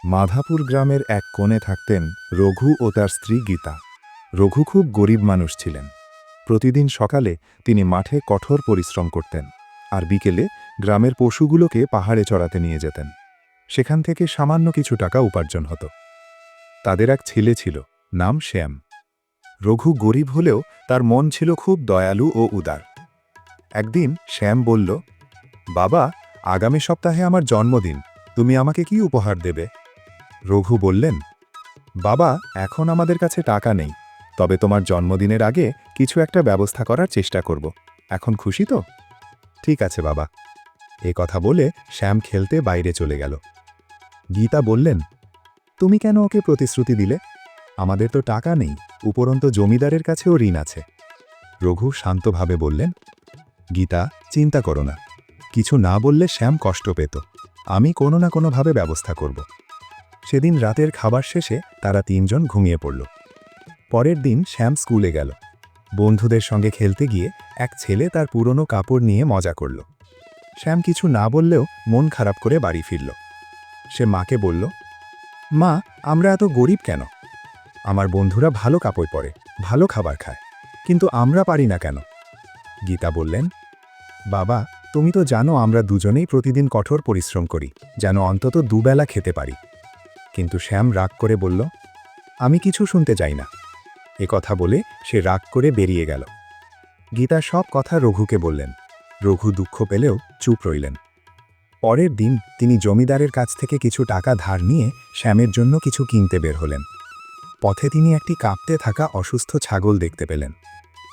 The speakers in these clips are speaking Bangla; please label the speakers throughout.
Speaker 1: মাধাপুর গ্রামের এক কোণে থাকতেন রঘু ও তার স্ত্রী গীতা। রঘু খুব গরিব মানুষ ছিলেন। প্রতিদিন সকালে তিনি মাঠে কঠোর পরিশ্রম করতেন, আর বিকেলে গ্রামের পশুগুলোকে পাহাড়ে চড়াতে নিয়ে যেতেন। সেখান থেকে সামান্য কিছু টাকা উপার্জন হতো। তাদের এক ছেলে ছিল, নাম শ্যাম। রঘু গরিব হলেও তার মন ছিল খুব দয়ালু ও উদার। একদিন শ্যাম বলল, বাবা, আগামী সপ্তাহে আমার জন্মদিন, তুমি আমাকে কি উপহার দেবে? রঘু বললেন, বাবা, এখন আমাদের কাছে টাকা নেই, তবে তোমার জন্মদিনের আগে কিছু একটা ব্যবস্থা করার চেষ্টা করব। এখন খুশি তো? ঠিক আছে বাবা। এ কথা বলে শ্যাম খেলতে বাইরে চলে গেল। গীতা বললেন, তুমি কেন ওকে প্রতিশ্রুতি দিলে? আমাদের তো টাকা নেই, উপরন্তু জমিদারের কাছেও ঋণ আছে। রঘু শান্তভাবে বললেন, গীতা, চিন্তা করো না। কিছু না বললে শ্যাম কষ্ট পেত। আমি কোনো না কোনোভাবে ব্যবস্থা করব। সেদিন রাতের খাবার শেষে তারা তিনজন ঘুমিয়ে পড়ল। পরের দিন শ্যাম স্কুলে গেল। বন্ধুদের সঙ্গে খেলতে গিয়ে এক ছেলে তার পুরনো কাপড় নিয়ে মজা করল। শ্যাম কিছু না বললেও মন খারাপ করে বাড়ি ফিরল। সে মাকে বলল, মা, আমরা এত গরিব কেন? আমার বন্ধুরা ভালো কাপড় পরে, ভালো খাবার খায়, কিন্তু আমরা পারি না কেন? গীতা বললেন, বাবা, তুমি তো জানো আমরা দুজনেই প্রতিদিন কঠোর পরিশ্রম করি, যেন অন্তত দুবেলা খেতে পারি। কিন্তু শ্যাম রাগ করে বলল, আমি কিছু শুনতে চাই না। এ কথা বলে সে রাগ করে বেরিয়ে গেল। গীতা সব কথা রঘুকে বললেন। রঘু দুঃখ পেলেও চুপ রইলেন। পরের দিন তিনি জমিদারের কাছ থেকে কিছু টাকা ধার নিয়ে শ্যামের জন্য কিছু কিনতে বের হলেন। পথে তিনি একটি কাঁপতে থাকা অসুস্থ ছাগল দেখতে পেলেন।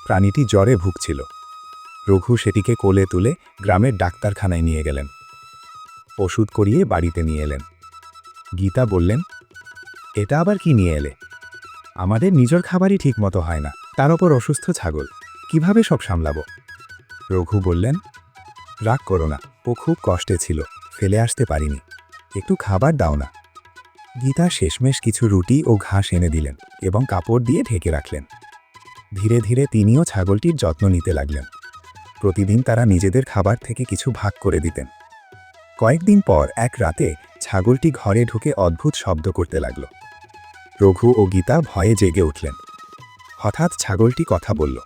Speaker 1: প্রাণীটি জ্বরে ভুগছিল। রঘু সেটিকে কোলে তুলে গ্রামের ডাক্তারখানায় নিয়ে গেলেন। ওষুধ করিয়ে বাড়িতে নিয়ে এলেন। গীতা বললেন, এটা আবার কি নিয়ে এলে? আমাদের নিজের খাবারই ঠিকমতো হয় না, তার ওপর অসুস্থ ছাগল, কিভাবে সব সামলাবো? রঘু বললেন, রাগ করো না, ও খুব কষ্টে ছিল, ফেলে আসতে পারিনি, একটু খাবার দাও না। গীতা শেষমেশ কিছু রুটি ও ঘাস এনে দিলেন এবং কাপড় দিয়ে ঢেকে রাখলেন। ধীরে ধীরে তিনিও ছাগলটির যত্ন নিতে লাগলেন। প্রতিদিন তারা নিজেদের খাবার থেকে কিছু ভাগ করে দিতেন। কয়েকদিন পর এক রাতে ছাগলটি ঘরে ঢুকে অদ্ভুত শব্দ করতে লাগল। রঘু ও গীতা ভয়ে জেগে উঠলেন। হঠাৎ ছাগলটি কথা বলল,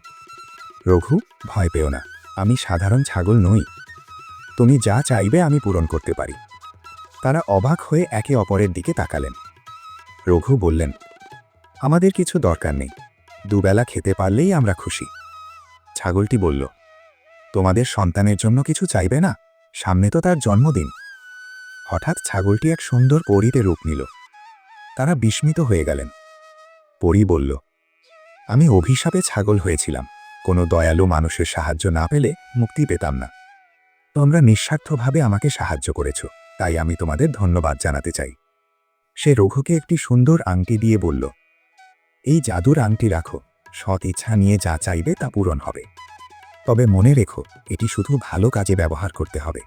Speaker 1: রঘু, ভয় পেও না, আমি সাধারণ ছাগল নই। তুমি যা চাইবে আমি পূরণ করতে পারি। তারা অবাক হয়ে একে অপরের দিকে তাকালেন। রঘু বললেন, আমাদের কিছু দরকার নেই, দুবেলা খেতে পারলেই আমরা খুশি। ছাগলটি বলল, তোমাদের সন্তানের জন্য কিছু চাইবে না? সামনে তো তার জন্মদিন। হঠাৎ ছাগলটি এক সুন্দর পরীতে রূপ নিল। তারা বিস্মিত হয়ে গেলেন। পরী বলল, আমি অভিশাপে ছাগল হয়েছিলাম, কোনো দয়ালু মানুষের সাহায্য না পেলে মুক্তি পেতাম না। তোমরা নিঃস্বার্থভাবে আমাকে সাহায্য করেছ, তাই আমি তোমাদের ধন্যবাদ জানাতে চাই। সে রঘুকে একটি সুন্দর আংটি দিয়ে বলল, এই জাদুর আংটি রাখো, সৎ ইচ্ছা নিয়ে যা চাইবে তা পূরণ হবে। তবে মনে রেখো, এটি শুধু ভালো কাজে ব্যবহার করতে হবে।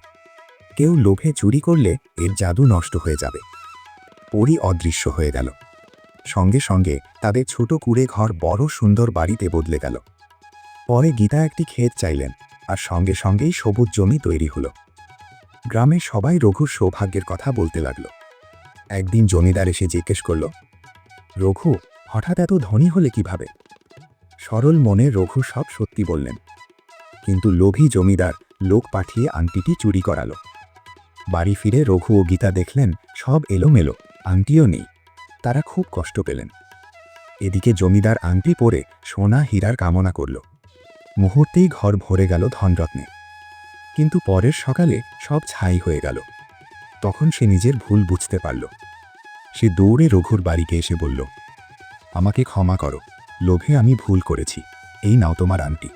Speaker 1: কেউ লোভে চুরি করলে এর জাদু নষ্ট হয়ে যাবে। পরী অদৃশ্য হয়ে গেল। সঙ্গে সঙ্গে তাদের ছোট কুঁড়ে ঘর বড় সুন্দর বাড়িতে বদলে গেল। পরে গীতা একটি ক্ষেত চাইলেন, আর সঙ্গে সঙ্গেই সবুজ জমি তৈরি হলো। গ্রামের সবাই রঘুর সৌভাগ্যের কথা বলতে লাগল। একদিন জমিদার এসে জিজ্ঞেস করল, রঘু, হঠাৎ এত ধনী হলে কিভাবে? সরল মনে রঘু সব সত্যি বললেন। কিন্তু লোভী জমিদার লোক পাঠিয়ে আংটিটি চুরি করালো। বাড়ি ফিরে রঘু ও গীতা দেখলেন সব এলোমেলো, আংটিও নেই। তারা খুব কষ্ট পেলেন। এদিকে জমিদার আংটি পরে সোনা হীরার কামনা করল। মুহূর্তেই ঘর ভরে গেল ধনরত্নে। কিন্তু পরের সকালে সব ছাই হয়ে গেল। তখন সে নিজের ভুল বুঝতে পারল। সে দৌড়ে রঘুর বাড়িতে এসে বলল, আমাকে ক্ষমা করো, লোভে আমি ভুল করেছি, এই নাও তোমার আংটি।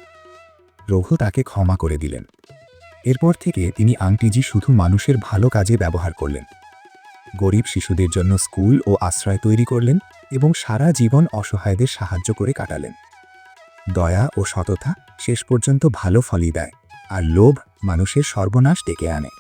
Speaker 1: রঘু তাকে ক্ষমা করে দিলেন। এরপর থেকে তিনি আংটিজি শুধু মানুষের ভালো কাজে ব্যবহার করলেন। গরিব শিশুদের জন্য স্কুল ও আশ্রয় তৈরি করলেন এবং সারা জীবন অসহায়দের সাহায্য করে কাটালেন। দয়া ও সততা শেষ পর্যন্ত ভালো ফলই দেয়, আর লোভ মানুষের সর্বনাশ ডেকে আনে।